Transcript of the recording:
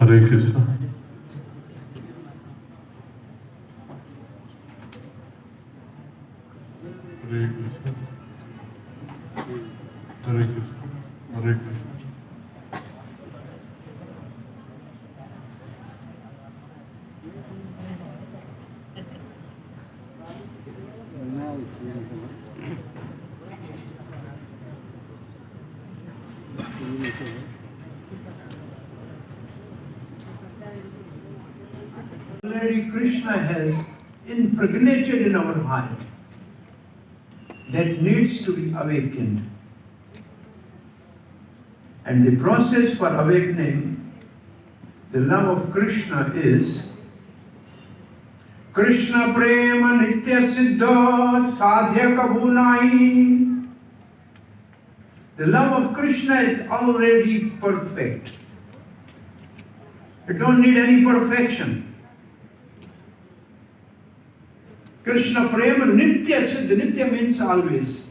Hare Krishna. Hare Krishna. Hare Krishna. Hare Krishna. Already Krishna has impregnated in our heart that needs to be awakened. And the process for awakening the love of Krishna is Krishna prema nitya siddha sadhya kabunai. The love of Krishna is already perfect. You don't need any perfection. Krishna prema nitya siddha. Nitya means always.